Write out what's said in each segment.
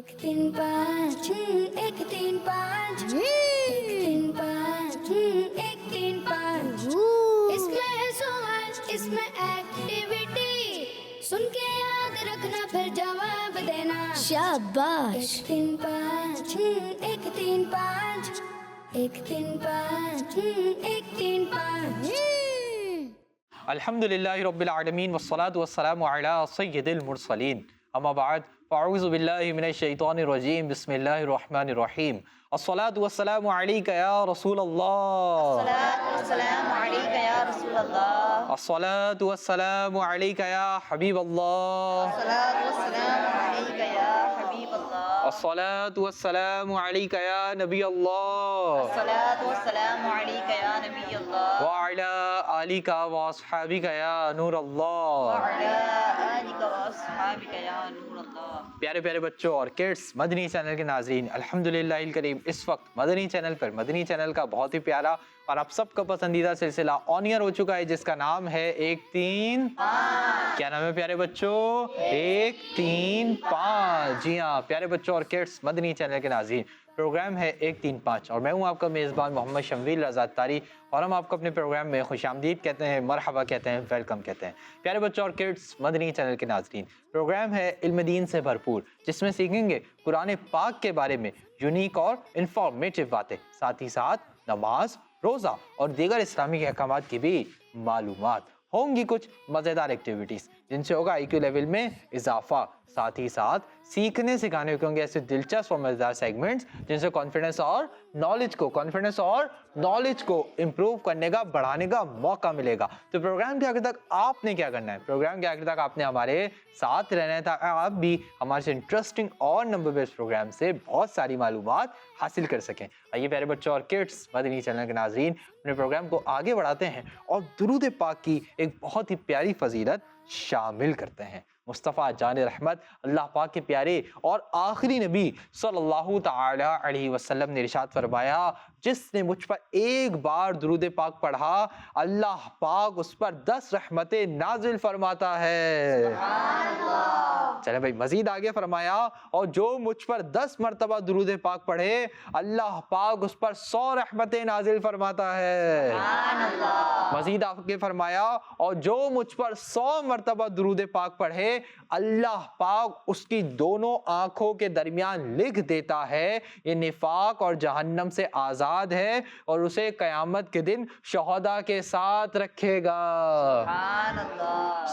एक तीन पाँच एक तीन पाँच एक तीन पाँच एक तीन पाँच। इसमें है सवाल इसमें एक्टिविटी, सुन के याद रखना फिर जवाब देना। शाबाश। एक तीन पाँच एक तीन पाँच एक तीन पाँच एक तीन पाँच। अल्हम्दुलिल्लाहि रब्बिल आलमीन वस्सलातु वस्सलामु अला सय्यिदिल मुरसलीन अम्मा बाद फ़अऊज़ु बिल्लाहि मिनश शैतानिर रजीम बिस्मिल्लाहिर रहमानिर रहीम अस्सलातु वस्सलामु अलैका या रसूलल्लाह अस्सलातु वस्सलामु अलैका या हबीबल्लाह अस्सलातु वस्सलामु अलैका या नबी अल्लाह व अला आलिका व अस्हाबिका या नूर अल्लाह। प्यारे प्यारे बच्चों और किड्स, मदनी चैनल के नाज़रीन, अल्हम्दुलिल्लाहिल करीम इस वक्त मदनी चैनल पर मदनी चैनल का बहुत ही प्यारा और आप सबका पसंदीदा सिलसिला ऑन एयर हो चुका है जिसका नाम है एक तीन पाँच। क्या नाम है प्यारे बच्चों? एक तीन पाँच। जी हाँ प्यारे बच्चों और किड्स, मदनी चैनल के नाज़रीन, प्रोग्राम है एक तीन पाँच और मैं हूँ आपका मेज़बान मोहम्मद शमवील रज़ा तारी और हम आपको अपने प्रोग्राम में खुशामदीद कहते हैं, मरहबा कहते हैं, वेलकम कहते हैं। प्यारे बच्चों और किड्स, मदनी चैनल के नाज़रीन, प्रोग्राम है इल्म दीन से भरपूर जिसमें सीखेंगे कुरान पाक के बारे में यूनिक और इंफॉर्मेटिव बातें, साथ ही साथ नमाज, रोज़ा और दीगर इस्लामी अहकामात की भी मालूमात। होंगी कुछ मज़ेदार एक्टिविटीज़ जिनसे होगा IQ लेवल में इजाफा, साथ ही साथ सीखने सिखाने के होंगे ऐसे दिलचस्प और मज़ेदार सेगमेंट्स जिनसे कॉन्फिडेंस और नॉलेज को इम्प्रूव करने का, बढ़ाने का मौका मिलेगा। तो प्रोग्राम के आखिर तक आपने क्या करना है? प्रोग्राम के आखिर तक आपने हमारे साथ रहना है ताकि आप भी हमारे इंटरेस्टिंग और नंबर बेस्ड प्रोग्राम से बहुत सारी मालूमात हासिल कर सकें। आइए प्यारे बच्चों और किड्स, मदनी चैनल के नाज़रीन, अपने प्रोग्राम को आगे बढ़ाते हैं और दुरूद पाक की एक बहुत ही प्यारी फजीलत शामिल करते हैं। मुस्तफ़ा जान रहमत अल्लाह पाक के प्यारे और आखिरी नबी सल्लल्लाहु ताला अलैहि वसल्लम ने इरशाद फरमाया, जिसने मुझ पर एक बार दुरूद पाक पढ़ा अल्लाह पाक उस पर 10 रहमतें नाजिल फरमाता है। चले भाई, मजीद आगे फरमाया, और जो मुझ पर 10 मरतबा दुरूद पाक पढ़े अल्लाह पाक उस पर 100 रहमतें नाजिल फरमाता है। मजीद आगे फरमाया, और जो मुझ पर 100 मरतबा दुरूद पाक पढ़े अल्लाह पाक उसकी दोनों आंखों के दरमियान लिख देता है ये निफाक और जहन्नम से आजाद है और उसे कयामत के दिन शहदा के साथ रखेगा।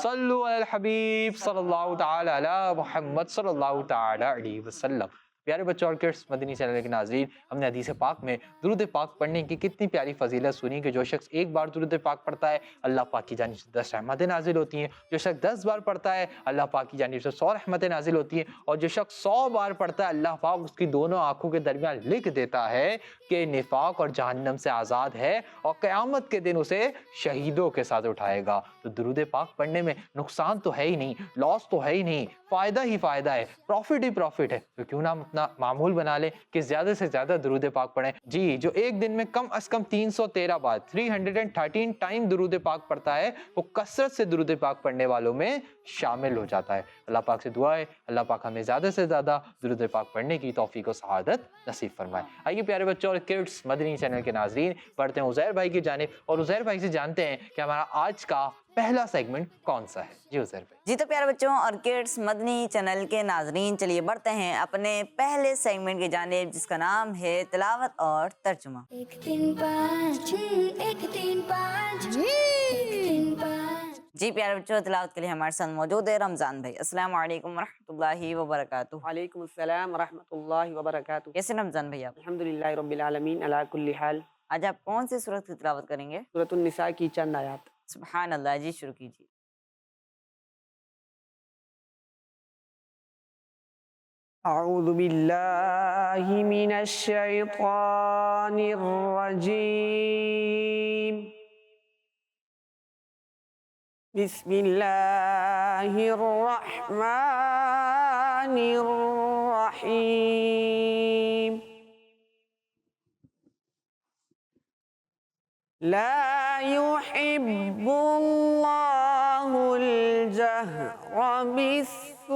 सल्लु अलल हबीब सल्लल्लाहु ताला अला मुहम्मद सल्लल्लाहु ताला अलैहि वसल्लम। प्यारे बच्चों और किड्स, मदनी चैनल के नाज़रीन, हमने हदीस पाक में दुरूद पाक पढ़ने की कितनी प्यारी फजीलत सुनी कि जो शख्स एक बार दुरूद पाक पढ़ता है अल्लाह पाक की जानिब से 10 रहमतें नाजिल होती हैं, जो शख्स 10 बार पढ़ता है अल्लाह पाक की जानिब से 100 रहमतें नाजिल होती हैं, और जो शख्स 100 बार पढ़ता है अल्लाह पाक उसकी दोनों आंखों के दरमियान लिख देता है कि निफाक और जहन्नम से आज़ाद है और क़यामत के दिन उसे शहीदों के साथ उठाएगा। तो दुरूद पाक पढ़ने में नुकसान तो है ही नहीं, लॉस तो है ही नहीं, फ़ायदा ही फ़ायदा है, प्रॉफिट ही प्रॉफिट है। तो क्यों ना हम अपना मामूल बना लें कि ज़्यादा से ज़्यादा दुरूद पाक पढ़ें। जी, जो एक दिन में कम अज़ कम 313 बार 313 टाइम दुरूद पाक पढ़ता है वो कसरत से दुरूद पाक पढ़ने वालों में शामिल हो जाता है। अल्लाह पाक से दुआ है अल्लाह पाक हमें ज़्यादा से ज़्यादा दुरूद पाक पढ़ने की तौफीक और सआदत नसीब फरमाए। आइए प्यारे बच्चों और किड्स, मदनी चैनल के नाज़रीन, बढ़ते हैं उज़ैर भाई की जानिब और उज़ैर भाई से जानते हैं कि हमारा आज का पहला सेगमेंट कौन सा है। जी उज़ैर भाई। जी तो प्यारे बच्चों और किड्स, मदनी चैनल के नाजरीन, चलिए बढ़ते हैं अपने पहले सेगमेंट की जानिब जिसका नाम है तिलावत और तर्जुमा। एक तीन पाँच एक तीन पाँच एक तीन पाँच। जी प्यारे बच्चों, तिलावत के लिए हमारे साथ मौजूद है रमज़ान भाई। अस्सलामु अलैकुम रहमतुल्लाहि व बरकातुहू। वालेकुम अस्सलाम व रहमतुल्लाहि व बरकातुहू। कैसे रमज़ान भाई आप? अल्हम्दुलिल्लाहि रब्बिल आलमीन अला कुल्ली हाल। आज आप कौन सी सूरत की तिलावत करेंगे? सूरतुन निसा की चंद आयत। सुभान अल्लाह, जी शुरू कीजिए। अऊज़ु बिल्लाहि मिनश शैतानिर रजीम। बिस्मिल्लाहिर रहमानिर रहीम। ला युहिब्बुल्लाहुल जहरा बिस्सूइ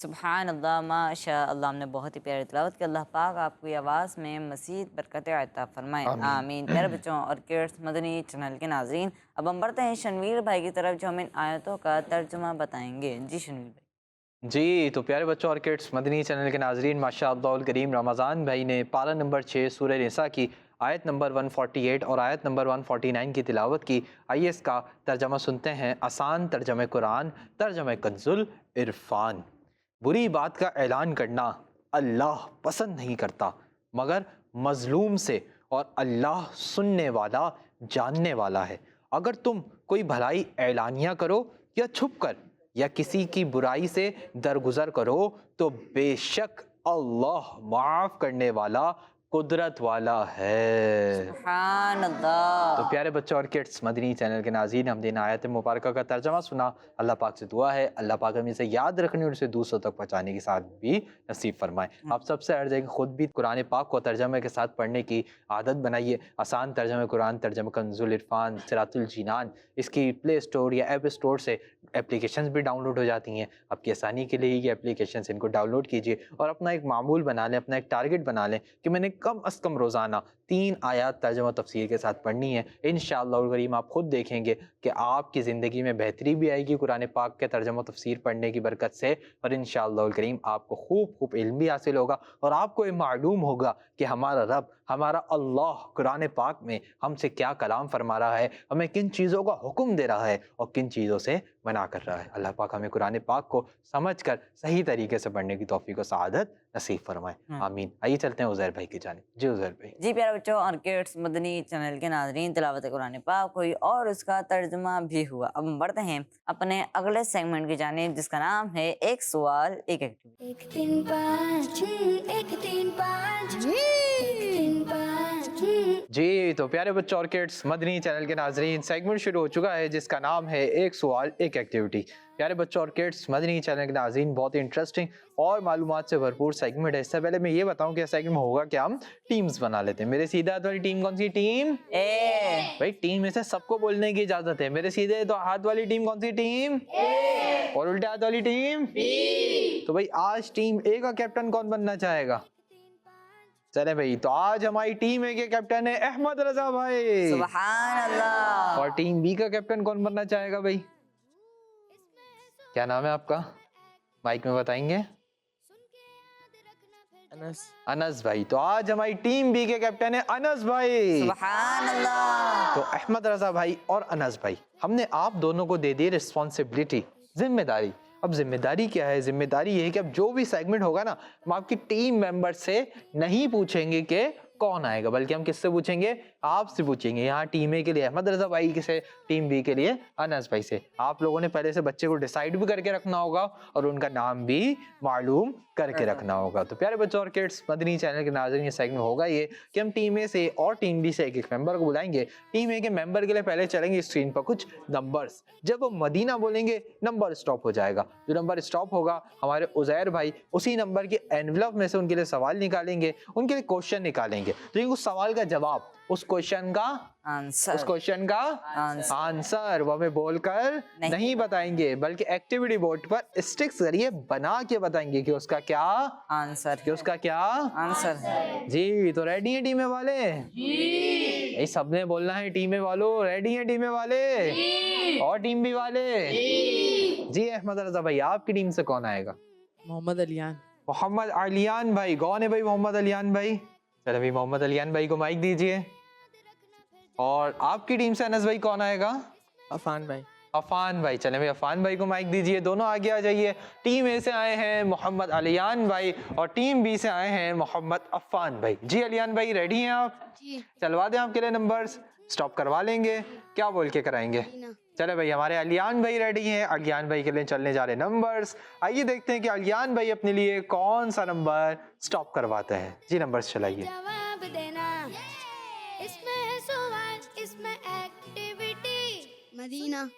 सुबहान अल्लाह माशा अल्लाह। हमने बहुत ही प्यारी तिलावत की। अल्लाह पाक आपको आवाज़ में मज़ीद बरकत अता फरमाए, आमीन। प्यारे बच्चों और किड्स मदनी चैनल के नाज़रीन, अब हम बढ़ते हैं शनवीर भाई की तरफ जो हमें इन आयतों का तर्जुमा बताएंगे। जी शनवीर भाई। जी तो प्यारे बच्चों और किड्स मदनी चैनल के नाज़रीन, माशाअल्लाह करीम रमज़ान भाई ने पारा नंबर 6 सूरह निसा की आयत नंबर 148 और आयत नंबर 149 की तिलावत की। आइए इसका तर्जमा सुनते हैं। आसान तर्जमे कुरान, तर्जमे कंजुल इरफान। बुरी बात का ऐलान करना अल्लाह पसंद नहीं करता मगर मज़लूम से, और अल्लाह सुनने वाला जानने वाला है। अगर तुम कोई भलाई ऐलानिया करो या छुप कर या किसी की बुराई से दरगुजर करो तो बेशक अल्लाह माफ़ करने वाला कुदरत वाला है। सुभान अल्लाह। तो प्यारे बच्चों और किड्स मदनी चैनल के नाज़रीन, हमने इन आयत मुबारक का तर्जमा सुना। अल्लाह पाक से दुआ है अल्लाह पाक हमें इसे याद रखने और इसे दूसरों तक पहुँचाने के साथ भी नसीब फरमाए। आप सबसे अर्ज़ है कि ख़ुद भी कुरान पाक को तर्जमे के साथ पढ़ने की आदत बनाइए। आसान तर्जमे कुरान, तर्जमा कंजुल इरफान, सिरातुल जिनान, इसकी प्ले स्टोर या ऐप स्टोर से एप्लीकेशंस भी डाउनलोड हो जाती हैं। आपकी आसानी के लिए ये एप्लीकेशंस, इनको डाउनलोड कीजिए और अपना एक मामूल बना लें, अपना एक टारगेट बना लें कि मैंने कम अज़ कम रोज़ाना 3 आयत तर्जमा तफसीर के साथ पढ़नी है। इंशाअल्लाह करीम आप ख़ुद देखेंगे कि आपकी ज़िंदगी में बेहतरी भी आएगी कुरान पाक के तर्जमा तफसीर पढ़ने की बरकत से, और इंशाअल्लाह करीम आपको खूब इल्म भी हासिल होगा और आपको ये मालूम होगा कि हमारा रब, हमारा अल्लाह कुरान पाक में हमसे क्या कलाम फरमा रहा है, हमें किन चीज़ों का हुक्म दे रहा है और किन चीज़ों से मना कर रहा है। अल्लाह पाक हमें कुरान पाक को समझकर सही तरीके से पढ़ने की तौफीक और सआदत नसीब फरमाए, आमीन। आइए चलते हैं उज़ैर भाई की जानिब। जी उज़ैर भाई। जी प्यारे बच्चों और किड्स मदनी चैनल के नाज़रीन, तिलावत कुरान पाक हुई और उसका तर्जुमा भी हुआ। अब हम बढ़ते हैं अपने अगले सेगमेंट की जानिब जिसका नाम है एक सवाल एक एक्टिविटी। 1 3 5 6 1 3 5 1 3 5 6। जी तो प्यारे बच्चों और किड्स मदनी चैनल के नाज़रीन, सेगमेंट शुरू हो चुका है जिसका नाम है एक सवाल एक एक्टिविटी। प्यारे बच्चों और किड्स मदनी चैनल के नाज़रीन, बहुत ही इंटरेस्टिंग और मालूमात से भरपूर सेगमेंट है। इससे पहले मैं ये बताऊं कि सेगमेंट होगा क्या, हम टीम्स बना लेते हैं। मेरे सीधे हाथ वाली टीम कौन सी टीम? ए। भाई टीम में से सबको बोलने की इजाजत है। मेरे सीधे तो हाथ वाली टीम कौन सी टीम? ए। और उल्टे हाथ वाली टीम? बी। तो भाई आज टीम ए का कैप्टन कौन बनना चाहेगा? चले भाई, तो आज हमारी टीम ए के कैप्टन है अहमद रजा भाई। सुभान अल्लाह। और टीम बी का कैप्टन कौन बनना चाहेगा भाई? क्या नाम है आपका? माइक में बताएंगे। अनस भाई। तो आज हमारी टीम बी के कैप्टन है अनस भाई। सुभान अल्लाह। तो अहमद रजा भाई और अनस भाई, हमने आप दोनों को दे दी रिस्पॉन्सिबिलिटी, जिम्मेदारी। अब जिम्मेदारी क्या है? जिम्मेदारी ये है कि अब जो भी सेगमेंट होगा ना, हम आपकी टीम मेंबर से नहीं पूछेंगे कि कौन आएगा, बल्कि हम किससे पूछेंगे, आपसे पूछेंगे। यहाँ टीम ए के लिए अहमद रजा भाई से, टीम बी के लिए अनस भाई से। आप लोगों ने पहले से बच्चे को डिसाइड भी करके रखना होगा और उनका नाम भी मालूम करके रखना होगा। तो प्यारे बच्चों और किड्स, मदनी चैनल के नाज़रीन, ये सेगमेंट होगा ये कि हम टीम ए से और टीम बी से एक एक मेंबर को बुलाएंगे। टीम ए के मेंबर के लिए पहले चलेंगे स्क्रीन पर कुछ नंबर्स। जब वो मदीना बोलेंगे नंबर स्टॉप हो जाएगा। जो नंबर स्टॉप होगा हमारे उज़ैर भाई उसी नंबर के एनवलप में से उनके लिए सवाल निकालेंगे, उनके लिए क्वेश्चन निकालेंगे। तो उस सवाल का जवाब, उस क्वेश्चन का आंसर, उस क्वेश्चन का आंसर वो हमें बोलकर नहीं बताएंगे, बल्कि एक्टिविटी बोर्ड पर स्टिक्स जरिए बना के बताएंगे कि उसका क्या आंसर, कि उसका क्या आंसर है। जी। तो रेडी है टीमे वाले? जी। सबने बोलना है टीमे वालों, रेडी है टीमे वाले? जी। और टीम बी वाले? जी। अहमद रजा भाई, आपकी टीम से कौन आएगा? मोहम्मद अलियान। मोहम्मद अलियान भाई, कौन है भाई मोहम्मद अलियान भाई? चलो भाई मोहम्मद अलियान भाई को माइक दीजिए। और आपकी टीम से अनस भाई कौन आएगा? अफान भाई। अफान भाई, चले भाई अफान भाई को माइक दीजिए। दोनों आगे आ जाइए। टीम ए से आए हैं मोहम्मद अलियान भाई और टीम बी से आए हैं मोहम्मद अफान भाई। जी अलियान भाई, रेडी हैं आप? जी। चलवा दें आपके लिए नंबर्स, स्टॉप करवा लेंगे, क्या बोल के कराएंगे? चले भाई, हमारे अलियान भाई रेडी हैं। अलियान भाई के लिए चलने जा रहे नंबर्स। आइए देखते हैं कि अलियान भाई अपने लिए कौन सा नंबर स्टॉप करवाते हैं। जी नंबर्स चलाइए। जवाब देना, इसमें है सवाल, इसमें एक्टिविटी। मदीना।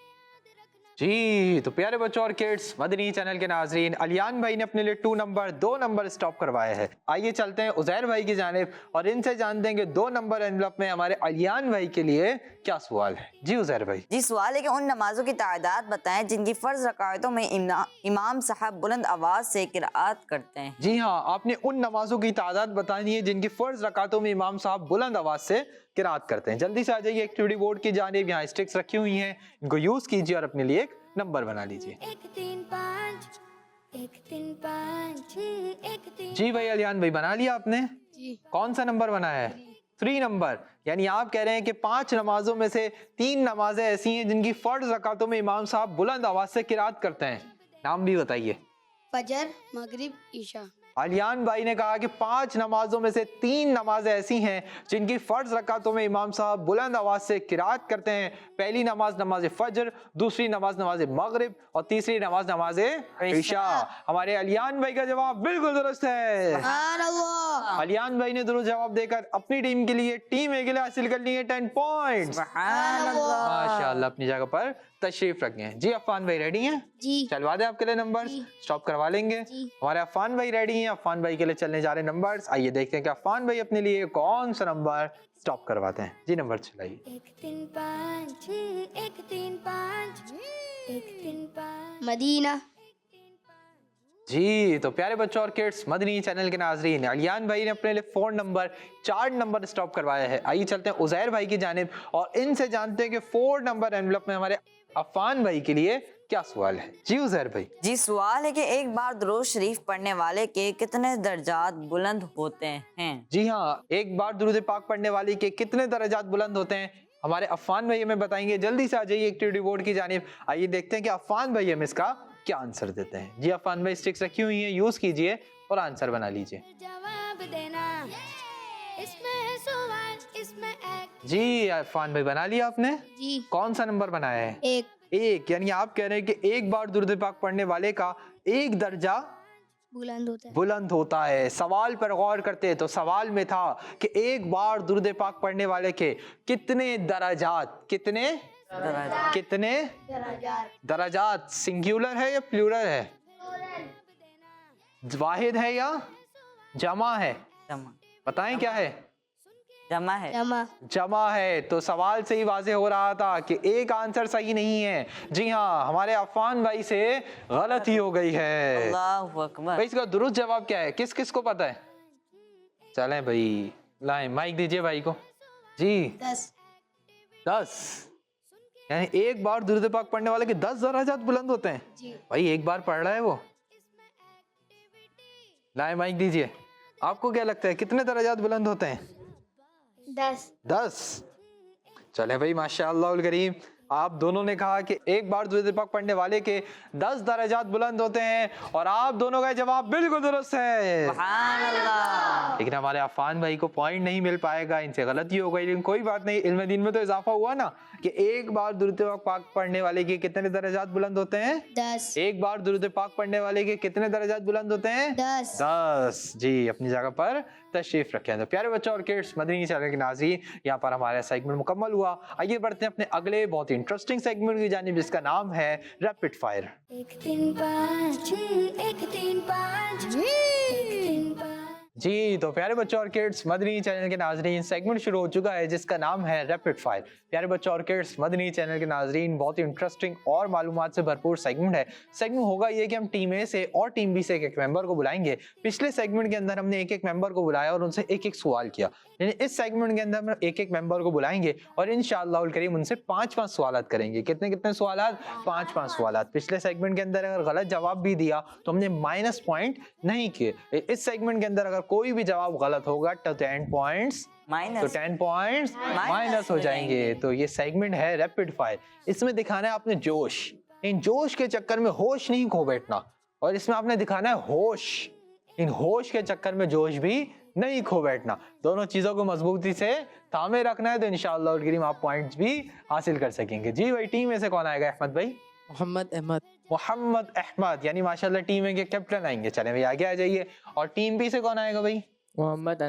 जी। तो प्यारे बच्चों और किड्स, मदनी चैनल के नाजरीन, अलियान भाई ने अपने लिए 2 नंबर स्टॉप करवाए हैं। आइए चलते हैं उज़ैर भाई की जानिब और इनसे जानते हैं कि 2 नंबर एनवलप में हमारे अलियान भाई के लिए क्या सवाल है। जी उज़ैर भाई। जी, सवाल है कि उन नमाजों की तादाद बताएं जिनकी फर्ज रकातों में इमाम साहब बुलंद आवाज से किरात करते हैं। जी हाँ, आपने उन नमाजों की तादाद बतानी है जिनकी फर्ज रकातों में इमाम साहब बुलंद आवाज से किरात करते हैं। जल्दी से आ जाइए एक्टिविटी बोर्ड की जानिब, यहाँ स्टिक्स रखी हुई हैं, इनको यूज कीजिए और अपने लिए एक नंबर बना लीजिए। 1 3 5 1 3 5 6 1 3। जी भाई अलियान भाई, बना लिया आपने? जी। कौन सा नंबर बना है? 3 नंबर। यानी आप कह रहे हैं कि 5 नमाजों में से 3 नमाजें ऐसी हैं जिनकी फर्ज रकातों में इमाम साहब बुलंद आवाज से किरात करते हैं। नाम भी बताइए। फजर, मगरिब, ईशा। अलियान भाई ने कहा कि 5 नमाजों में से 3 नमाजें ऐसी हैं जिनकी फर्ज रकातों में इमाम साहब बुलंद आवाज से किरात करते हैं। पहली नमाज नमाज फजर, दूसरी नमाज नमाज मगरिब और तीसरी नमाज नमाज ईशा। हमारे अलियान भाई का जवाब बिल्कुल दुरुस्त है। अलियान भाई ने दुरुस्त जवाब देकर अपनी टीम के लिए, टीम ए के लिए हासिल कर लिए 10 पॉइंट्स। माशाअल्लाह, अपनी जगह पर तशरीफ रख गए। जी अफान भाई रेडी हैं? जी। चलवा दें आपके लिए नंबर, स्टॉप करवा लेंगे। हमारे अफान भाई रेडी हैं। अफान भाई के लिए चलने जा रहे नंबर्स। आइए देखते हैं कि अफान भाई अपने लिए कौन सा नंबर स्टॉप करवाते हैं। जी नंबर चलाइए। 1 3 5 6 1 3 5 1 3 5। मदीना। जी। तो प्यारे बच्चों और किड्स, मदनी चैनल के नाजरीन, अलियान भाई ने अपने लिए 4 नंबर स्टॉप करवाया है। आइए चलते हैं उज़ैर भाई की जानिब और इनसे जानते हैं कि 4 नंबर एनवलप में हमारे अफान भाई के लिए क्या सवाल है। जी उज़ैर भाई। जी, सवाल है कि एक बार दुरूद शरीफ पढ़ने वाले के कितने दर्जात बुलंद होते हैं? जी हाँ, एक बार दुरूद पाक पढ़ने वाले के कितने दर्जात बुलंद होते हैं, हमारे अफान भाई हमें बताएंगे। जल्दी से आ जाइए एक्टिविटी बोर्ड की जानिब। आइए देखते हैं कि अफान भाई हमें इसका क्या आंसर देते हैं। जी अफान भाई, स्टिक्स रखी हुई हैं, यूज कीजिए और आंसर बना लीजिए। जवाब देना, इसमें है सवाल, इसमें जी अफान भाई, बना लिया आपने? जी। कौन सा नंबर बनाया है? 1। यानी आप कह रहे हैं कि एक बार दुरूद पाक पढ़ने वाले का 1 दर्जा बुलंद होता है। सवाल पर गौर करते तो सवाल में था कि एक बार दुरूद पाक पढ़ने वाले के कितने दर्जात, कितने दर्जात सिंगुलर है या प्लूरल है? वाहिद है या जमा है? जमा। बताएं क्या है? जमा है। जमा है। तो सवाल से ही वाज़ेह हो रहा था कि एक आंसर सही नहीं है। जी हाँ, हमारे अफान भाई से गलती हो गई है। अल्लाहु अकबर। भाई इसका दुरुस्त जवाब क्या है? किस किस को पता है? चलें भाई, लाएं माइक दीजिए भाई को। जी 10। यानी एक बार दुरूद पाक पढ़ने वाले के 10 दर्जात बुलंद होते हैं। जी। भाई एक बार पढ़ रहा है वो। लाएं माइक दीजिए। आपको क्या लगता है कितने दर्जात बुलंद होते हैं? 10। 10। चले भाई, माशाअल्लाह उल करीम, आप दोनों ने कहा कि एक बार दुरूद पाक पढ़ने वाले के 10 दर्जात बुलंद होते हैं और आप दोनों का जवाब बिल्कुल दुरुस्त है। सुभान अल्लाह। लेकिन हमारे अफान भाई को पॉइंट नहीं मिल पाएगा, इनसे गलती हो गई, लेकिन कोई बात नहीं, इल्म दीन में तो इजाफा हुआ ना कि एक बार दुरूद पाक पढ़ने वाले के कितने दर्जात बुलंद होते हैं? 10 एक बार दुरूद पाक पढ़ने वाले के कितने दर्जात बुलंद होते हैं? 10 10। जी, अपनी जगह पर तशरीफ रखें। तो प्यारे बच्चों और किड्स, मदनी चैनल के नाज़रीन, यहाँ पर हमारा सेगमेंट मुकम्मल हुआ। आइए बढ़ते हैं अपने अगले बहुत ही इंटरेस्टिंग सेगमेंट की जानिब, जिसका नाम है रैपिड फायर। 1 3 5 1 3 5 1 3 5। जी, तो प्यारे बच्चों और किड्स, मदनी चैनल के नाजरीन, सेगमेंट शुरू हो चुका है जिसका नाम है रैपिड फायर। प्यारे बच्चों और किड्स, मदनी चैनल के नाजरीन, बहुत ही इंटरेस्टिंग और मालूमात से भरपूर सेगमेंट है। सेगमेंट होगा ये कि हम टीम ए से और टीम बी से एक मेंबर को बुलाएंगे। पिछले सेगमेंट के अंदर हमने एक मेंबर को बुलाया और उनसे एक सवाल किया, यानी इस सेगमेंट के अंदर हम एक मेंबर को बुलाएंगे और इंशाअल्लाह उल करीम उनसे 5 सवाल करेंगे। कितने सवाल? 5 सवाल। पिछले सेगमेंट के अंदर अगर गलत जवाब भी दिया तो हमने माइनस पॉइंट नहीं किए। इस सेगमेंट के अंदर अगर कोई भी जवाब गलत होगा तो 10 पॉइंट्स माइनस हो जाएंगे। तो ये सेगमेंट है रैपिड फायर। इसमें दिखाना है आपने जोश, इन जोश के चक्कर में होश नहीं खो बैठना, और इसमें आपने दिखाना है होश, इन होश के चक्कर में जोश भी नहीं खो बैठना। दोनों चीजों को मजबूती से थामे रखना है, तो इंशाअल्लाह उल करीम आप पॉइंट्स भी हासिल कर सकेंगे। जी भाई, टीम में से कौन आएगा? अहमद भाई। मोहम्मद अहमद, यानी माशाल्लाह टीम ए के कैप्टन आएंगे। चले भाई आगे आ जाइए। और टीम बी से कौन आएगा भाई? मोहम्मद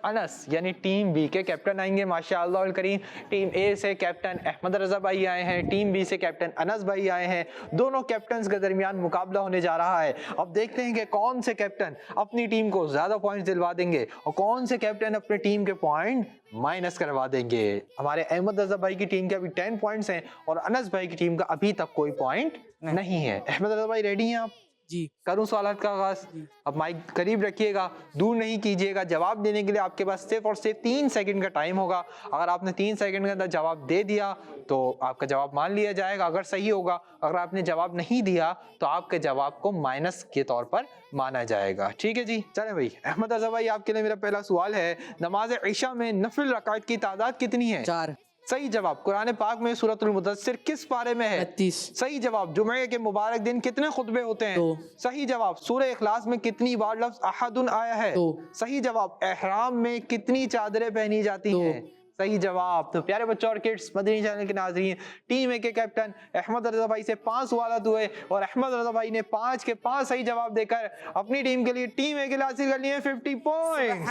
अनस, यानी टीम बी के कैप्टन आएंगे। माशाअल्लाह अल करीम, टीम ए से कैप्टन अहमद रजा भाई आए हैं, टीम बी से कैप्टन अनस भाई आए हैं। दोनों कैप्टन्स के दरमियान मुकाबला होने जा रहा है। अब देखते हैं कि कौन से कैप्टन अपनी टीम को ज्यादा पॉइंट्स दिलवा देंगे और कौन से कैप्टन अपने टीम के पॉइंट माइनस करवा देंगे। हमारे अहमद रजा भाई की टीम के अभी 10 पॉइंट्स हैं और अनस भाई की टीम का अभी तक कोई पॉइंट नहीं है। अहमद रजा भाई रेडी हैं आप? जी। करूं सवालात का आगाज? अब माइक करीब रखिएगा, दूर नहीं कीजिएगा। जवाब देने के लिए आपके पास सिर्फ और सिर्फ 3 सेकंड का टाइम होगा। अगर आपने 3 सेकंड के अंदर जवाब दे दिया तो आपका जवाब मान लिया जाएगा अगर सही होगा। अगर आपने जवाब नहीं दिया तो आपके जवाब को माइनस के तौर पर माना जाएगा। ठीक है जी, चले भाई। अहमद रजा भाई, आपके लिए मेरा पहला सवाल है, नमाज इशा में नफिल रकात की तादाद कितनी है? 4। सही जवाब। कुरान पाक में सूरतुल मुदस्सिर किस पारे में है? 32। सही जवाब। जुमे के मुबारक दिन कितने खुतबे होते हैं? 2। सही जवाब। सूरह इखलास में कितनी बार लफ्ज अहदुन आया है? 2। सही जवाब। एहराम में कितनी चादरें पहनी जाती 2। हैं? सही जवाब। तो प्यारे बच्चों और किड्स, मदनी चैनल के नाजरीन, टीम ए के कैप्टन अहमद रजा भाई से 5 सवाल हुए और अहमद रजा भाई ने 5 के 5 सही जवाब देकर अपनी टीम के लिए, टीम ए के लिए हासिल कर लिए 50 पॉइंट।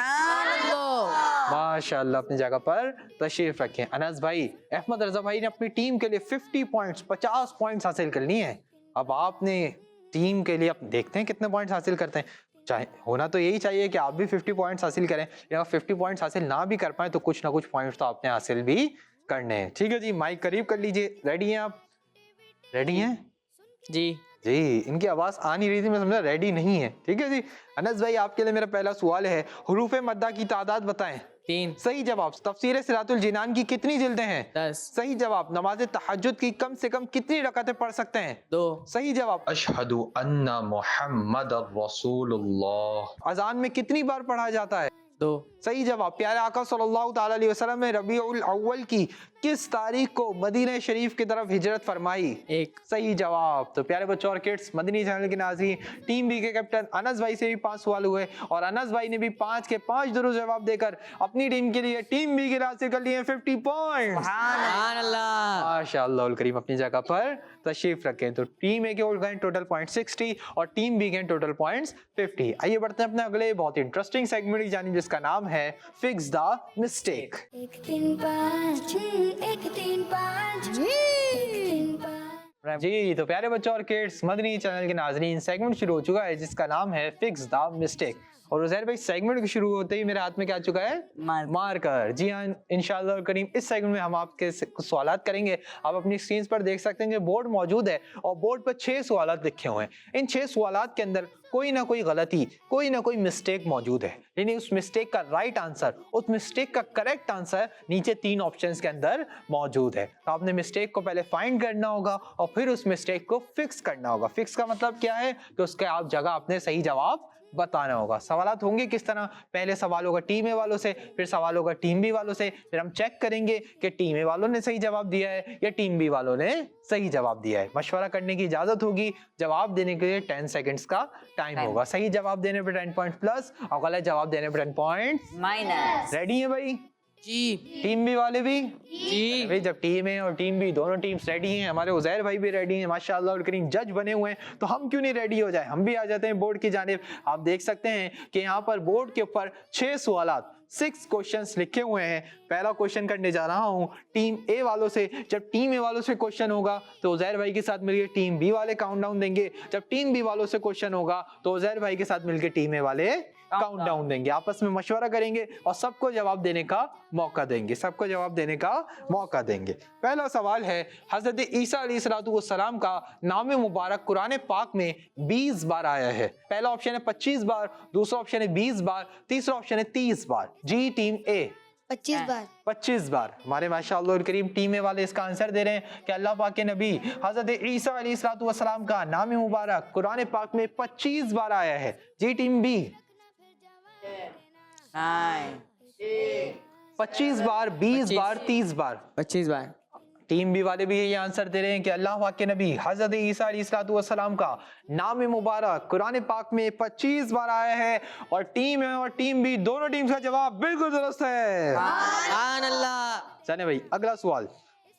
माशाल्लाह, अपनी जगह पर तशरीफ रखें। अनस भाई, अहमद रजा भाई ने अपनी टीम के लिए 50 पॉइंट्स 50 पॉइंट्स हासिल कर लिए हैं। अब आपने टीम के लिए, अब देखते हैं कितने पॉइंट्स हासिल करते हैं। चाहे होना तो यही चाहिए कि आप भी 50 पॉइंट्स हासिल करें, लेकिन अगर 50 पॉइंट्स हासिल ना भी कर पाए तो कुछ ना कुछ पॉइंट्स तो आपने हासिल भी करने हैं। ठीक है जी, माइक करीब कर लीजिए। रेडी हैं आप? रेडी हैं जी। जी, इनकी आवाज आ नहीं रही थी, मैं समझा रेडी नहीं है। ठीक है जी। अनस भाई, आपके लिए मेरा पहला सवाल है, हुरूफ मद्दा की तादाद बताएं। 3। सही जवाब। तफसीर सिरातुल जिनान की कितनी जिल्दें हैं? 10। सही जवाब। नमाज तहज्जुद की कम से कम कितनी रकातें पढ़ सकते हैं? 2। सही जवाब। अशहदु अन्ना मुहम्मदर रसूलुल्लाह अजान में कितनी बार पढ़ा जाता है? 2। सही जवाब। प्यारे आका सल्लल्लाहु ताला अलैहि वसल्लम ने रबीउल अव्वल की किस तारीख को मदीना शरीफ की तरफ हिजरत फरमाई? 1। सही जवाब। तो प्यारे बच्चों और किड्स, मदनी चैनल के नाज़रीन, टीम बी के कैप्टन अनस भाई से भी 5 सवाल हुए और अनस भाई ने भी 5 के 5 दुरुस्त जवाब देकर अपनी टीम के लिए, टीम बी के लिए हासिल कर लिए 50 पॉइंट। माशाअल्लाह उल करीम, अपनी जगह पर तशरीफ रखें। तो टीम ए के हो गए टोटल पॉइंट 60 और टीम बी के टोटल पॉइंट्स 50। आइए बढ़ते हैं अपने अगले बहुत इंटरेस्टिंग सेगमेंट की जानिब, जिसका नाम है फिक्स द मिस्टेक। 1 3 5 1 3 5 1 3 5। जी, तो प्यारे बच्चों और किड्स, मदनी चैनल के नाजरीन, सेगमेंट शुरू हो चुका है जिसका नाम है फिक्स द मिस्टेक। और उज़ैर भाई, सेगमेंट के शुरू होते ही मेरे हाथ में क्या आ चुका है? मार्कर। जी हाँ, इंशाअल्लाह करीम इस सेगमेंट में हम आपके कुछ सवालात करेंगे। आप अपनी स्क्रीन पर देख सकते हैं कि बोर्ड मौजूद है और बोर्ड पर 6 सवालात लिखे हुए हैं। इन 6 सवालात के अंदर कोई ना कोई गलती, कोई ना कोई मिस्टेक मौजूद है, यानी उस मिस्टेक का राइट आंसर, उस मिस्टेक का करेक्ट आंसर नीचे 3 ऑप्शंस के अंदर मौजूद है। तो आपने मिस्टेक को पहले फाइंड करना होगा और फिर उस मिस्टेक को फिक्स करना होगा। फिक्स का मतलब क्या है कि उसके आप जगह आपने सही जवाब बताना होगा। सवालात होंगे किस तरह, पहले सवाल होगा टीम ए वालों से, फिर सवाल होगा टीम बी वालों से, फिर हम चेक करेंगे कि टीम ए वालों ने सही जवाब दिया है या टीम बी वालों ने सही जवाब दिया है। मशवरा करने की इजाजत होगी। जवाब देने के लिए 10 सेकंड्स का टाइम होगा। सही जवाब देने पे 10 पॉइंट प्लस और गलत जवाब देने पे 10 पॉइंट माइनस। रेडी है भाई? जी टीम बी वाले भी? जी भाई जब टीम ए और टीम बी दोनों टीम्स रेडी हैं, हमारे उजैर भाई भी रेडी हैं माशाल्लाह और करीम जज बने हुए हैं, तो हम क्यों नहीं रेडी हो जाए? हम भी आ जाते हैं बोर्ड की जानिब। आप देख सकते हैं कि यहाँ पर बोर्ड के ऊपर 6 सवालात 6 क्वेश्चंस लिखे हुए हैं। पहला क्वेश्चन करने जा रहा हूँ टीम ए वालों से। जब टीम ए वालों से क्वेश्चन होगा तो उजैर भाई के साथ मिलकर टीम बी वाले काउंटडाउन देंगे। जब टीम बी वालों से क्वेश्चन होगा तो उजैर भाई के साथ मिलकर टीम ए वाले काउंटडाउन देंगे। आपस में मशवरा करेंगे और सबको जवाब देने का मौका देंगे, सबको जवाब देने का मौका देंगे। पहला सवाल है, हजरत ईसा अलैहिस्सलाम का नाम मुबारक कुरान पाक में 20 बार आया है। पहला ऑप्शन है 25 बार, दूसरा ऑप्शन है 20 बार, तीसरा ऑप्शन है 30 बार। जी टीम ए 25 बार। 25 बार। हमारे माशाअल्लाह करीम टीम ए वाले इसका आंसर दे रहे हैं कि अल्लाह पाक के नबी हजरत ईसा अलैहिस्सलाम का नाम मुबारक कुरान पाक में 25 बार आया है। जी टीम बी 25 बार, 20 बार, 30 बार। 25 बार। टीम बी वाले भी ये आंसर दे रहे हैं कि अल्लाह पाक के नबी हजरत ईसा अलैहिस्सलाम का नाम मुबारक कुरान पाक में 25 बार आया है। और टीम ए और टीम बी दोनों टीम का जवाब बिल्कुल दुरुस्त है। सुभान अल्लाह। चले भाई अगला सवाल,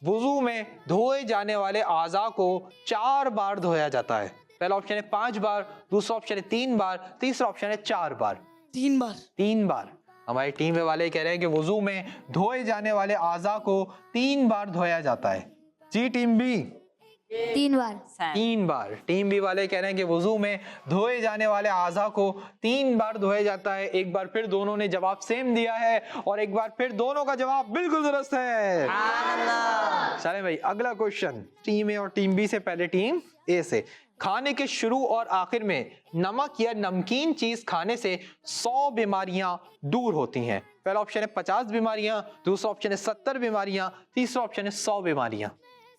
वुजू में धोए जाने वाले आज़ा को 4 बार धोया जाता है। पहला ऑप्शन है 5 बार, दूसरा ऑप्शन है 3 बार, तीसरा ऑप्शन है 4 बार। 3 बार। 3 बार। हमारी टीम वाले कह रहे हैं कि वुजू में धोए जाने वाले आज़ा को 3 बार धोया जाता है। जी टीम बी 3 बार। 3 बार। टीम बी वाले कह रहे हैं कि वुजू में धोए जाने वाले आज़ा को 3 बार धोया जाता है। एक बार फिर दोनों ने जवाब सेम दिया है और एक बार फिर दोनों का जवाब बिल्कुल दुरुस्त है। चले भाई अगला क्वेश्चन, टीम ए और टीम बी से पहले टीम ए से। खाने के शुरू और आखिर में नमक या नमकीन चीज खाने से 100 बीमारियां दूर होती हैं। पहला ऑप्शन है 50 बीमारियां, दूसरा ऑप्शन है 70 बीमारियां, तीसरा ऑप्शन है 100 बीमारियां।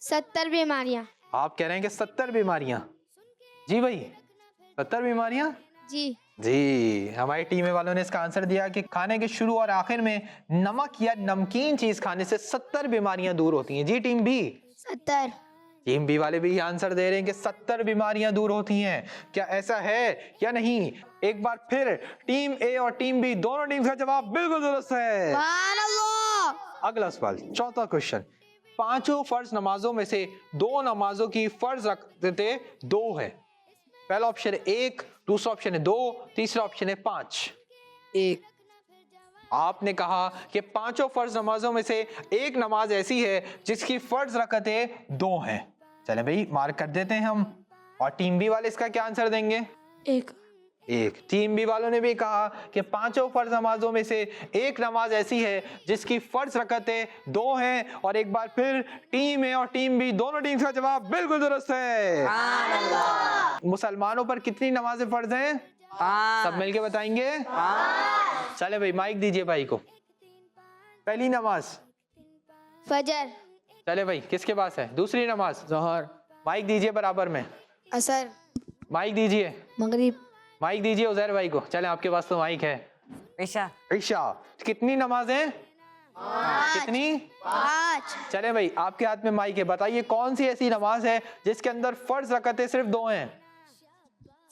70 बीमारियां। आप कह रहे हैं कि 70 बीमारियां। जी भाई 70 बीमारियां। जी जी हमारी टीम वालों ने इसका आंसर दिया कि खाने के शुरू और आखिर में नमक या नमकीन चीज खाने से 70 बीमारियां दूर होती हैं। जी टीम बी 70। टीम बी वाले भी आंसर दे रहे हैं कि 70 बीमारियां दूर होती हैं। क्या ऐसा है या नहीं? एक बार फिर टीम ए और टीम बी दोनों टीम का जवाब बिल्कुल दुरुस्त है। सुभान अल्लाह। अगला सवाल, चौथा क्वेश्चन, 5 फर्ज नमाजों में से 2 नमाजों की फर्ज रखते 2 है। पहला ऑप्शन है 1, दूसरा ऑप्शन है 2, तीसरा ऑप्शन है 5। 1। आपने कहा कि 5 फर्ज नमाजों में से एक नमाज ऐसी है जिसकी फर्ज रकतें 2 हैं। चले भाई मार्क कर देते हैं हम। और टीम बी वाले इसका क्या आंसर देंगे? 1। टीम बी वालों ने भी कहा कि 5 फर्ज नमाजों में से एक नमाज ऐसी है जिसकी फर्ज रकतें 2 हैं। और एक बार फिर टीम ए और टीम बी दोनों टीम का जवाब बिल्कुल दुरुस्त है। मुसलमानों पर कितनी नमाजें फर्ज हैं? सब मिलके बताएंगे। चले भाई माइक दीजिए भाई को। पहली नमाज फजर। चले भाई किसके पास है? दूसरी नमाज जोहर। माइक दीजिए बराबर में। असर। माइक दीजिए, मगरिब। माइक दीजिए उजैर भाई को। चले आपके पास तो माइक है। ईशा। ईशा। कितनी नमाजें? कितनी? 5। चले भाई आपके हाथ में माइक है, बताइए कौन सी ऐसी नमाज है जिसके अंदर फर्ज रकतें सिर्फ 2 हैं?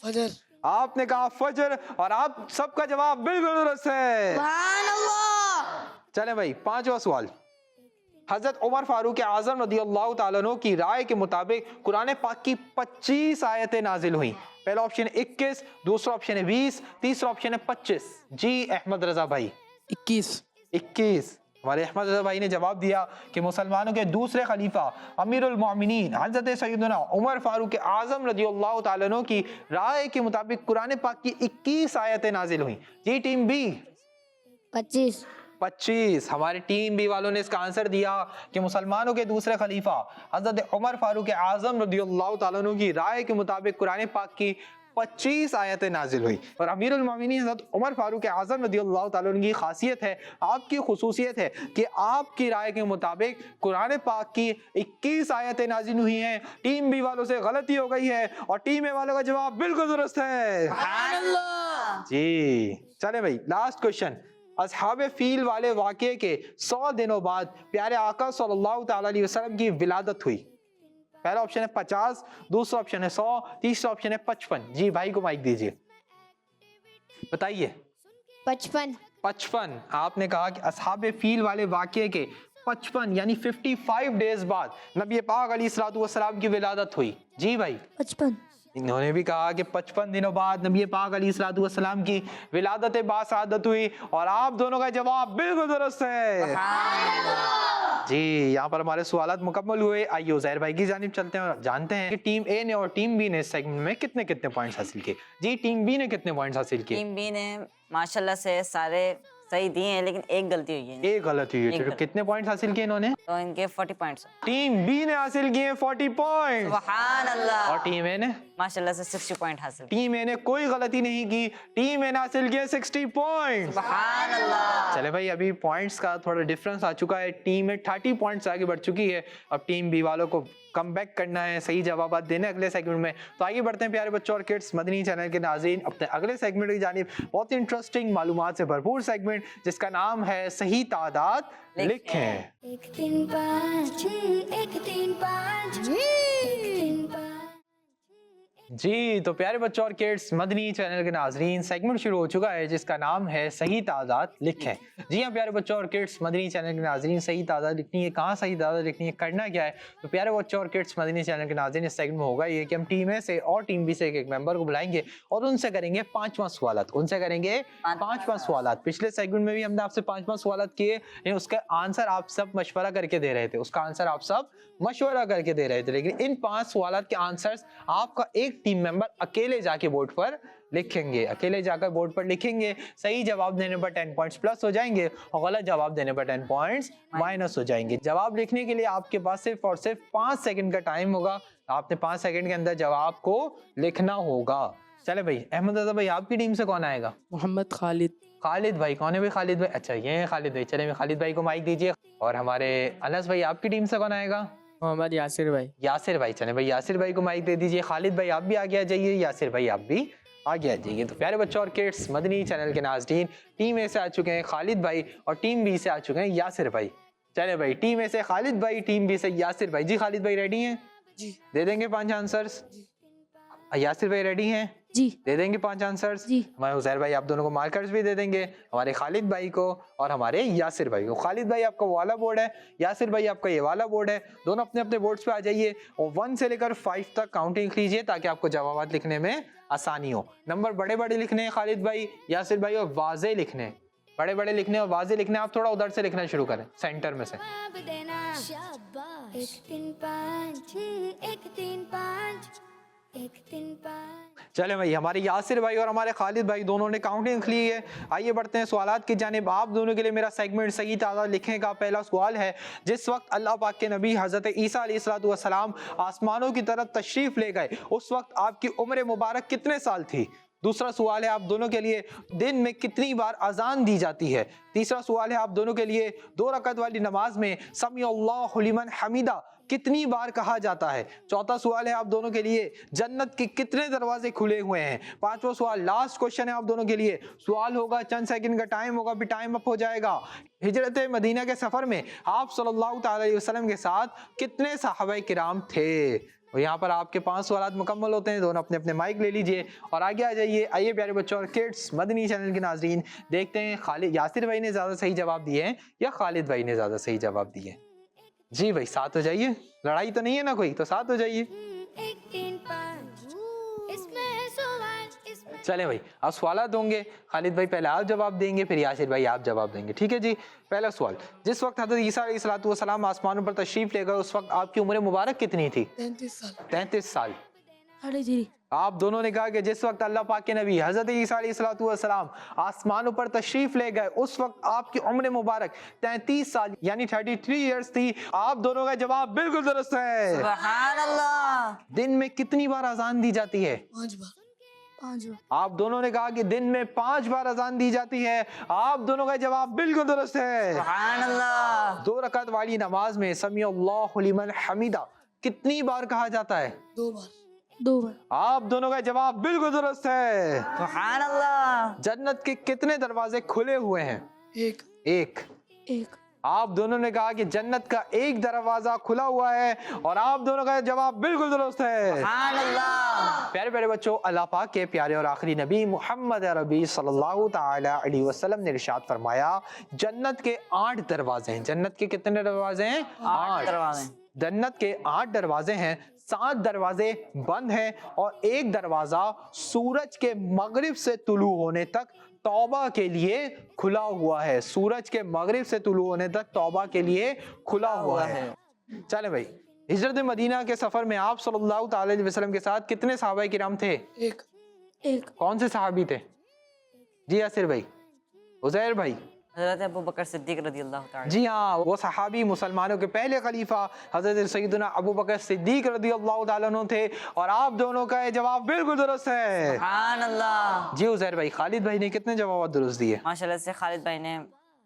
फजर। आपने कहा फजर और आप सबका जवाब बिल्कुल दुरुस्त है। सुभान अल्लाह। चले भाई 5वां सवाल, हजरत उमर फारूक आजम रदियल्लाहु ताला अन्हु की राय के मुताबिक कुरान पाक की 25 आयतें नाजिल हुई। पहला ऑप्शन है 21, दूसरा ऑप्शन है 20, तीसरा ऑप्शन है 25। जी अहमद रजा भाई 21। हमारे अहमद रजा भाई ने जवाब दिया कि मुसलमानों के दूसरे खलीफा अमीरुल मोमिनीन हजरत सैयदना उमर फारूक आजम रदियल्लाहु ताला अन्हु की राय के मुताबिक कुरान पाक की 21 आयतें नाजिल हुई। जी टीम बी 25। हमारी टीम बी वालों ने इसका आंसर दिया कि मुसलमानों के दूसरे खलीफा हजरत उमर फारूक आजम रदियल्लाहु ताला अन्हु की राय के मुताबिक कुरान पाक की 25 आयतें नाजिल हुई। और अमीरुल मोमिनीन हजरत उमर फारूक आजम रदियल्लाहु ताला अन्हु की खासियत है, आपकी खुसूसियत है कि आपकी राय के मुताबिक कुरान पाक की 21 आयतें नाजिल हुई हैं। टीम बी वालों से गलती हो गई है और टीम ए वालों का जवाब बिल्कुल दुरुस्त है। जी चले भाई लास्ट क्वेश्चन। असहाबे फील वाले वाक़े के 100 दिनों बाद प्यारे आका सल्लल्लाहु ताला अलैहि वसल्लम की विलादत हुई। पहला ऑप्शन है 50, दूसरा ऑप्शन है 100, तीसरा ऑप्शन है 55। जी भाई को माइक दीजिए, बताइए। 55। 55। आपने कहा कि असहाबे फील वाले वाक़े के 55 यानी 55 डेज बाद नबी पाक अलैहिस्सलातु वस्सलाम की विलादत हुई। जी भाई 55। इन्होंने भी कहा कि 55 दिनों बाद नबी पाक अलैहिस्सलातु वस्सलाम की विलादत बासआदत हुई और आप दोनों का जवाब बिल्कुल दुरुस्त है। जी यहाँ पर हमारे सवालात मुकम्मल हुए। आइए उज़ैर भाई की जानिब चलते हैं और जानते हैं कि टीम ए ने और टीम बी ने इस सेगमेंट में कितने कितने पॉइंट्स हासिल किए। जी टीम बी ने कितने पॉइंट्स हासिल किए? टीम बी ने माशाल्लाह से सारे सही दिए हैं, लेकिन एक गलती हुई है। एक गलत हुई है। तो कितने पॉइंट्स हासिल किए इन्होंने? तो इनके 40 पॉइंट्स। टीम बी ने हासिल किए 40 पॉइंट्स सुभान अल्लाह। और टीम ए ने माशाल्लाह से 60 पॉइंट हासिल। टीम ए ने कोई गलती नहीं की, टीम ए ने हासिल किए 60 पॉइंट्स। सुभान अल्लाह। चले भाई अभी पॉइंट्स का थोड़ा डिफरेंस आ चुका है। टीम ए 30 पॉइंट्स आगे बढ़ चुकी है। अब टीम बी वालों को कम बैक करना है, सही जवाब देने अगले सेगमेंट में। तो आगे बढ़ते हैं प्यारे बच्चों और किड्स मदनी चैनल के नाज़रीन अपने अगले सेगमेंट की जानिब। बहुत ही इंटरेस्टिंग मालूमात से भरपूर सेगमेंट जिसका नाम है सही तादाद लिखें। 1 3 5 1 3 5 1 3 5। जी तो प्यारे बच्चों और किड्स मदनी चैनल के नाजरीन सेगमेंट शुरू हो चुका है जिसका नाम है सही तादाद लिखें। जी हाँ प्यारे बच्चों और किड्स मदनी चैनल के नाजरीन सही तादाद लिखनी है। कहाँ सही तादाद लिखनी है, करना क्या है? तो प्यारे बच्चों और किड्स मदनी चैनल के नाजरीन इस सेगमेंट में होगा ये कि हम टीम ए से और टीम बी से एक मेंबर को बुलाएंगे और उनसे करेंगे 5वां सवालात। उनसे करेंगे 5वां सवालात। पिछले सेगमेंट में भी हमने आपसे 5वां सवालात किए, लेकिन उसका आंसर आप सब मशवरा करके दे रहे थे। उसका आंसर आप सब मशवरा करके दे रहे थे, लेकिन इन 5 सवालात के आंसर्स आपका एक टीम मेंबर अकेले जाके बोर्ड पर लिखेंगे। अकेले जाकर बोर्ड पर लिखेंगे। सही जवाब देने पर 10 पॉइंट्स प्लस हो जाएंगे और गलत जवाब देने पर 10 पॉइंट्स माइनस हो जाएंगे। जवाब लिखने के लिए आपके पास सिर्फ और सिर्फ 5 सेकंड का टाइम होगा। आपने 5 सेकंड के अंदर जवाब को लिखना होगा। चले भाई अहमद रजा भाई आपकी टीम से कौन आएगा? मोहम्मद खालिद। खालिद भाई कौन है भाई? खालिद भाई अच्छा ये है खालिद भाई। चले खालिद भाई को माइक दीजिए। और हमारे अनस भाई आपकी टीम से कौन आएगा? मोहम्मद यासिर भाई। यासिर भाई। चले भाई यासिर भाई को माइक दे दीजिए। खालिद भाई आप भी आगे आ जाइए, यासिर भाई आप भी आगे आ जाइए। तो प्यारे बच्चों और किड्स मदनी चैनल के नाज़रीन टीम ए से आ चुके हैं खालिद भाई और टीम बी से आ चुके हैं यासिर भाई। चले भाई टीम ए से खालिद भाई, टीम बी से यासिर भाई। जी खालिद भाई रेडी हैं? जी। दे देंगे 5 आंसर्स? यासिर भाई रेडी हैं? जी। दे देंगे 5 आंसर्स? जी। हमारे उज़ैर भाई आप दोनों को मार्कर्स भी दे देंगे, हमारे खालिद भाई को और हमारे यासिर भाई को। खालिद भाई आपका वाला बोर्ड है, यासिर भाई आपका ये वाला बोर्ड है। दोनों अपने अपने बोर्ड्स पे आ जाइए और 1 से लेकर 5 तक काउंटिंग लिख लीजिए ताकि आपको जवाब लिखने में आसानी हो। नंबर बड़े बड़े लिखने हैं खालिद भाई, यासिर भाई, और वाज़े लिखने। बड़े बड़े लिखने और वाज़े लिखने। आप थोड़ा उधर से लिखना शुरू करें, सेंटर में से। जवाब देना शाबाश। 1 3 5 1 3 5 1 3 5। चले भाई हमारे यासिर भाई और हमारे खालिद भाई दोनों ने काउंटिंग लिख ली है। आइए बढ़ते हैं सवालात की जानिब। आप दोनों के लिए मेरा सेगमेंट सही तादाद लिखने का पहला सवाल है। जिस वक्त अल्लाह पाक के नबी हज़रत ईसा अलैहिस्सलातु वस्सलाम आसमानों की तरफ तशरीफ ले गए उस वक्त आपकी उम्र मुबारक कितने साल थी? दूसरा सवाल है आप दोनों के लिए दिन में कितनी बार अजान दी जाती है? तीसरा सवाल है आप दोनों के लिए 2 रकात वाली नमाज में समी अल्लाहु लिमन हमीदा कितनी बार कहा जाता है? चौथा सवाल है आप दोनों के लिए जन्नत के कितने दरवाजे खुले हुए हैं? 5वां सवाल लास्ट क्वेश्चन है आप दोनों के लिए। सवाल होगा, चंद सेकंड का टाइम होगा, फिर टाइम अप हो जाएगा। हिजरत मदीना के सफर में आप सल्लल्लाहु अलैहि वसल्लम के साथ कितने सहाबा किराम थे? और यहाँ पर आपके 5 सवालात मुकम्मल होते हैं। दोनों अपने अपने माइक ले लीजिए और आगे आ जाइए। आइए प्यारे बच्चों और किड्स मदनी चैनल के नाजरीन देखते हैं खालिद यासिर भाई ने ज्यादा सही जवाब दिए हैं या खालिद भाई ने ज्यादा सही जवाब दिए हैं। जी भाई साथ हो जाइए, लड़ाई तो नहीं है ना कोई, तो साथ हो जाइए। 1 3 5 इसमें है सवाल इसमें। चले भाई अब सवालात होंगे। खालिद भाई पहले आप जवाब देंगे, फिर यासिर भाई आप जवाब देंगे, ठीक है जी। पहला सवाल, जिस वक्त हज़रत ईसा अलैहिस्सलातु वस्सलाम आसमानों पर तशरीफ ले गए उस वक्त आपकी उम्र मुबारक कितनी थी? 33 साल। 33 साल। अरे जी। आप दोनों ने कहा कि जिस वक्त अल्लाह पाक के नबी हज़रत ईसा अलैहिस्सलातु वस्सलाम आसमानों पर तशरीफ ले गए उस वक्त आपकी उम्र मुबारक 33 साल यानी 33 इयर्स थी। आप दोनों का जवाब बिल्कुल दुरुस्त है। सुभान अल्लाह। दिन में कितनी बार अजान दी जाती है? 5 बार। 5 बार। आप दोनों ने कहा कि दिन में 5 बार अजान दी जाती है। आप दोनों का जवाब बिल्कुल दुरुस्त है। सुभान अल्लाह। 2 रकात वाली नमाज में समी अल्लाहु लिमन हमीदा कितनी बार कहा जाता है? 2 बार। 2 बार। आप दोनों का जवाब बिल्कुल दुरुस्त है। सुभान अल्लाह। जन्नत के कितने दरवाजे खुले हुए हैं? 1 एक। 1 आप दोनों ने कहा कि जन्नत का एक दरवाजा खुला हुआ है और आप दोनों का जवाब बिल्कुल दुरुस्त है। सुभान अल्लाह। प्यारे प्यारे बच्चों, अल्लाह पाक के प्यारे और आखिरी नबी मोहम्मद अरबी सल्लल्लाहु ताला अलैहि वसल्लम ने इरशाद फरमाया, जन्नत के 8 दरवाजे हैं। जन्नत के कितने दरवाजे हैं? 8 दरवाजे। जन्नत के 8 दरवाजे हैं। 7 दरवाजे बंद हैं और एक दरवाजा सूरज के मगरिब से तुलू होने तक तौबा के लिए खुला हुआ है। सूरज के मगरिब से तुलू होने तक तौबा के लिए खुला हुआ है। चले भाई, हिजरत मदीना के सफर में आप सल्लल्लाहु ताला अलैहि वसल्लम के साथ कितने सहाबाए किराम थे? 1 कौन से सहाबी थे? जी यासिर भाई, उजैर भाई। हज़रत अबू बकर सिद्दीक रज़ियल्लाहु ताला। जी हाँ, वो सहाबी मुसलमानों के पहले खलीफा हजरत सैयदना अबू बकर सिद्दीक रज़ियल्लाहु ताला अन्हु थे और आप दोनों का ये जवाब बिल्कुल दुरुस्त है। सुभान अल्लाह। जी उजैर भाई, खालिद भाई ने कितने जवाब दुरुस्त दिए? माशाल्लाह से खालिद भाई ने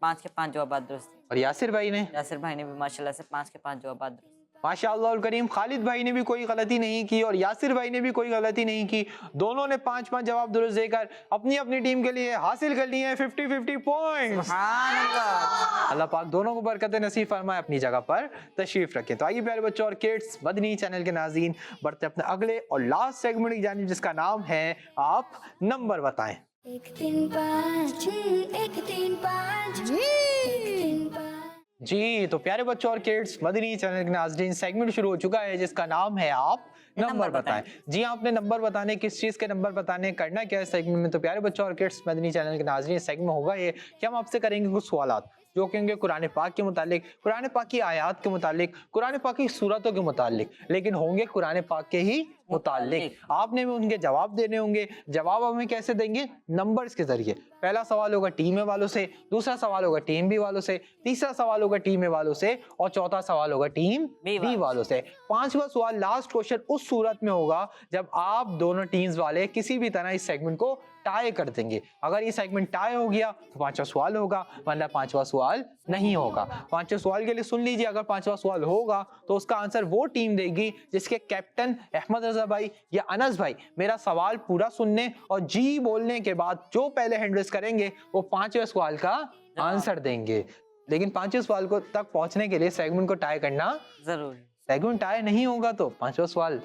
5 के 5 जवाब दुरुस्त दिए। और यासिर भाई ने? यासिर भाई ने भी माशाल्लाह से 5 के 5 जवाब दुरुस्त दिए। माशाअल्लाह करीम, खालिद भाई ने भी कोई गलती नहीं की और यासिर भाई ने भी कोई गलती नहीं की। दोनों ने 5-5 जवाब दुरुस्त देकर अपनी अपनी टीम के लिए हासिल कर लिए हैं 50-50 पॉइंट्स। सुभान अल्लाह। अल्लाह पाक दोनों को बरकत नसीब फरमाए, अपनी जगह पर तशरीफ रखें। तो आइए प्यारे बच्चों और किड्स, मदनी चैनल के नाज़रीन, बढ़ते अपने अगले और लास्ट सेगमेंट की जानिब, जिसका नाम है आप नंबर बताएं। 1 3 5 1 3 5 1 3 5। जी तो प्यारे बच्चों और किड्स, मदनी चैनल के नाज़रीन, सेगमेंट शुरू हो चुका है जिसका नाम है आप नंबर बताएं। जी हाँ, आपने नंबर बताने, किस चीज़ के नंबर बताने, करना क्या है सेगमेंट में। तो प्यारे बच्चों और किड्स, मदनी चैनल के नाज़रीन, सेगमेंट होगा ये कि हम आपसे करेंगे कुछ सवालात जो कि होंगे कुरान पाक के मुतालिक, कुरान पाक की आयात के मुतालिक, कुरान पाक की सूरतों के मुतालिक, लेकिन होंगे कुरान पाक के ही मुतालिक। आपने भी उनके जवाब देने होंगे। जवाब हमें कैसे देंगे? नंबर्स के जरिए। पहला सवाल होगा टीम ए वालों से, दूसरा सवाल होगा टीम बी वालों से, तीसरा सवाल होगा टीम ए वालों से और चौथा सवाल होगा टीम बी वालों से। 5वां सवाल, लास्ट क्वेश्चन, उस सूरत में होगा जब आप दोनों टीम्स वाले किसी भी तरह इस सेगमेंट को टाई कर देंगे। अगर ये सेगमेंट टाई हो गया तो 5वां सवाल होगा, वरना 5वां सवाल नहीं होगा। 5वें सवाल के लिए सुन लीजिए, अगर 5वां सवाल होगा तो उसका आंसर वो टीम देगी जिसके कैप्टन अहमद रजा भाई या अनस भाई मेरा सवाल पूरा सुनने और जी बोलने के बाद जो पहले हैंड रेस करेंगे वो 5वें सवाल का आंसर देंगे। लेकिन 5वें सवाल को तक पहुंचने के लिए सेगमेंट को टाई करना जरूरी। सेगमेंट टाई नहीं होगा तो 5वां सवाल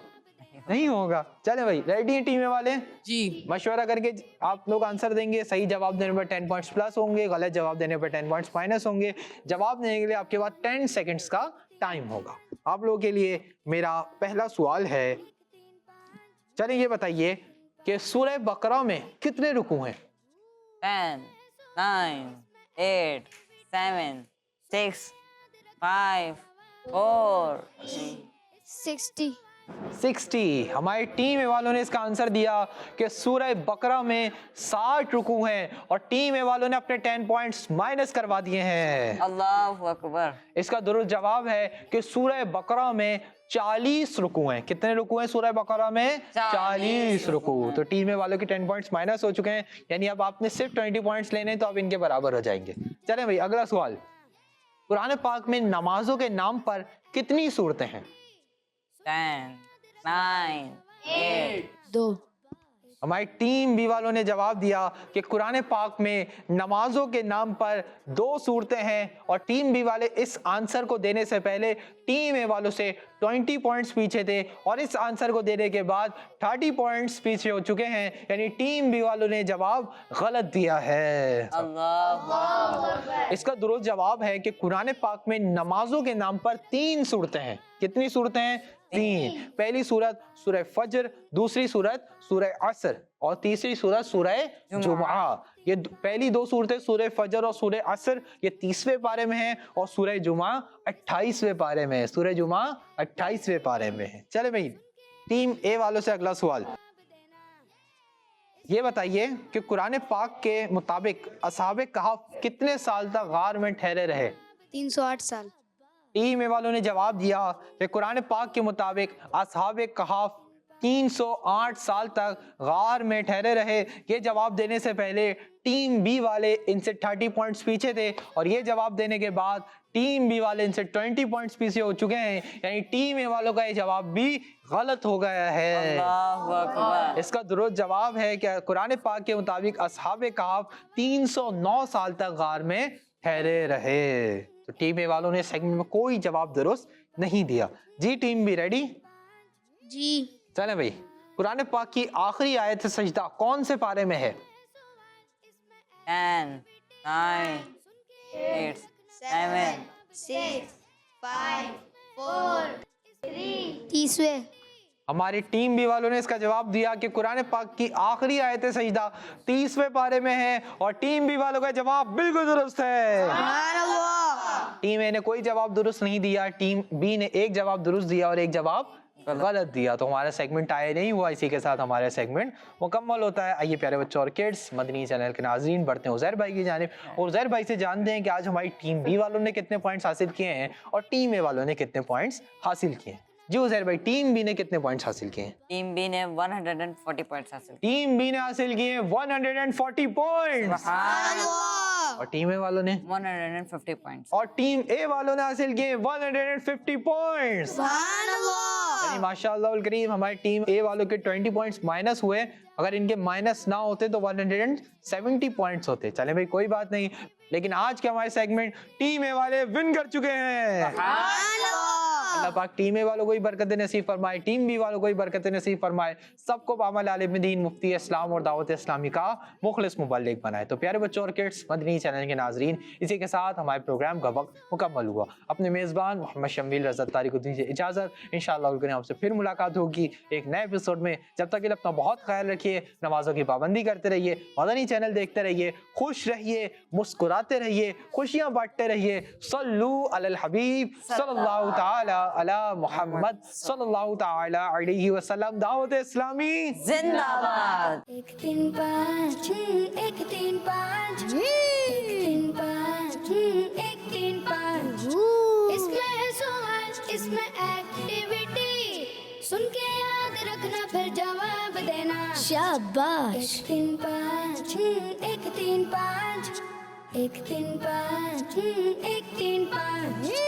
नहीं होगा। चले भाई, रेडी है टीम वाले? जी। मशवरा करके आप लोग आंसर देंगे। सही जवाब देने पर 10 पॉइंट्स प्लस होंगे, गलत जवाब देने पर 10 पॉइंट्स माइनस होंगे। जवाब देने के लिए आपके पास 10 सेकंड्स का टाइम होगा। आप लोगों के लिए मेरा पहला सवाल है, चलिए ये बताइए कि सूरह बकरा में कितने रुकू हैं? 10 9 8 7 6 5 4 60 60। हमारी टीम ए वालों ने इसका आंसर दिया कि सूरह बकरा में 60 रुकू हैं और टीम ए वालों ने अपने 10 पॉइंट्स माइनस करवा दिए हैं। अल्लाहु अकबर। इसका दुरुस्त जवाब है कि सूरह बकरा में 40 रुकू हैं। कितने रुकू हैं सूरह बकरा में? 40 रुकू। तो टीम ए वालों के 10 पॉइंट्स माइनस हो चुके हैं, यानी अब आपने सिर्फ 20 पॉइंट्स लेने हैं तो अब इनके बराबर हो जाएंगे। चलें भाई, अगला सवाल, कुरान पाक में नमाजों के नाम पर कितनी सूरतें हैं? 10 9 8 2 हमारी टीम बी वालों ने जवाब दिया कि कुरान पाक में नमाजों के नाम पर 2 सूरतें हैं और टीम बी वाले इस आंसर को देने से पहले टीम ए वालों से 20 पॉइंट्स पीछे थे और इस आंसर को देने के बाद 30 पॉइंट्स पीछे हो चुके हैं, यानी टीम बी वालों ने जवाब गलत दिया है। अल्लाह। इसका दुरुस्त जवाब है कि कुरान पाक में नमाजों के नाम पर 3 सूरतें हैं। कितनी सूरतें हैं? 3। पहली सूरत सूरह फज्र, दूसरी सूरत सूरह असर और तीसरी सूरत सूरह जुमा। ये पहली 2 सूरतें सूरह फज्र और सूरह असर ये 30वें पारे में है और सूरह जुमा 28वें पारे में है। सूरह जुमा 28वें पारे में है। चले भाई, टीम ए वालों से अगला सवाल, ये बताइए कि कुरान पाक के मुताबिक असहाबे कहफ कितने साल तक गार में ठहरे रहे? 308 साल। टीम ए वालों ने जवाब दिया कि कुरान पाक के मुताबिक असहाबे कहफ 308 साल तक गार में ठहरे रहे। ये जवाब देने से पहले टीम बी वाले इनसे 30 पॉइंट्स पीछे थे और ये जवाब देने के बाद टीम बी वाले इनसे 20 पॉइंट्स पीछे हो चुके हैं, यानी टीम ए वालों का ये जवाब भी गलत हो गया है। अल्लाहु अकबर। इसका दुरुस्त जवाब है कि कुरान पाक के मुताबिक असहाबे कहफ 309 साल तक गार में ठहरे रहे। तो टीम ए वालों ने सेगमेंट में कोई जवाब दुरुस्त नहीं दिया। जी टीम बी रेडी? जी। चले भाई, कुरान पाक की आखिरी आयत सजदा कौन से पारे में है? 10, 9, 8, 7, 6, 5, 4, 3, 30वें। हमारी टीम बी वालों ने इसका जवाब दिया कि कुरान पाक की आखिरी आयत सजदा 30वें पारे में है और टीम बी वालों का जवाब बिल्कुल दुरुस्त है। टीम ए ने कोई जवाब दुरुस्त नहीं दिया, टीम बी ने एक जवाब दुरुस्त दिया और एक जवाब गलत दिया। तो हमारा सेगमेंट आया नहीं हुआ। इसी के साथ हमारा सेगमेंट मुकम्मल होता है। आइए प्यारे बच्चों और किड्स, मदनी चैनल के नाज़रीन, बढ़ते हैं उज़ैर भाई की जानिब और उज़ैर भाई से जानते हैं कि आज हमारी टीम बी वालों ने कितने पॉइंट्स हासिल किए हैं और टीम ए वालों ने कितने पॉइंट्स हासिल किए हैं। जी उज़ैर भाई, टीम बी ने कितने पॉइंट्स हासिल किए हैं? टीम बी ने 140 पॉइंट्स हासिल किए। टीम बी ने हासिल किए 140 पॉइंट्स और टीम ए वालों ने 150 पॉइंट्स। और टीम ए वालों ने हासिल किए 150 पॉइंट्स। यानी माशाअल्लाह करीम हमारी टीम ए वालों के 20 पॉइंट्स माइनस हुए। अगर इनके माइनस ना होते तो 170 पॉइंट्स होते। चले भाई कोई बात नहीं, लेकिन आज के हमारे सेगमेंट टीम ए वाले विन कर चुके हैं। अल्लाह पाक टीम ए वालों को ही बरकत नसीब फरमाए, टीम बी वालों को ही बरकत नसीब फरमाए, सबको बामल आलिम दीन, मुफ्ती इस्लाम और दावत इस्लामी का मुखलिस मुबल्लिग बनाए। तो प्यारे बच्चों और किड्स, मदनी चैनल के नाजरीन, इसी के साथ हमारे प्रोग्राम का वक्त मुकम्मल हुआ। अपने मेज़बान मोहम्मद शमील रज़ा तारिक को दीजिए इजाज़त। इंशाअल्लाह आपसे फिर मुलाकात होगी एक नए एपिसोड में। जब तक के लिए अपना बहुत ख्याल रखिए, नमाजों की पाबंदी करते रहिए, मदनी चैनल देखते रहिए, खुश रहिए, मुस्कुराते रहिए, खुशियाँ बांटते रहिए। सल्लू अलल हबीब सल्लल्लाहु ताला अला मुहम्मद सल्लल्लाहु ताला अलैहि वसल्लम। दावत इस्लामी जिंदाबाद। 1 3 5 1 3 5 1 3 5 1 3 5। इसमें है सवाल, इसमें एक्टिविटी, सुन के याद रखना फिर जवाब देना। शाबाश। 1 3 5 1 3 5 1 3 5 1 3 5।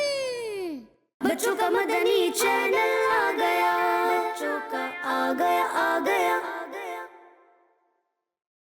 बच्चों का मदनी चैनल आ गया, बच्चों का आ गया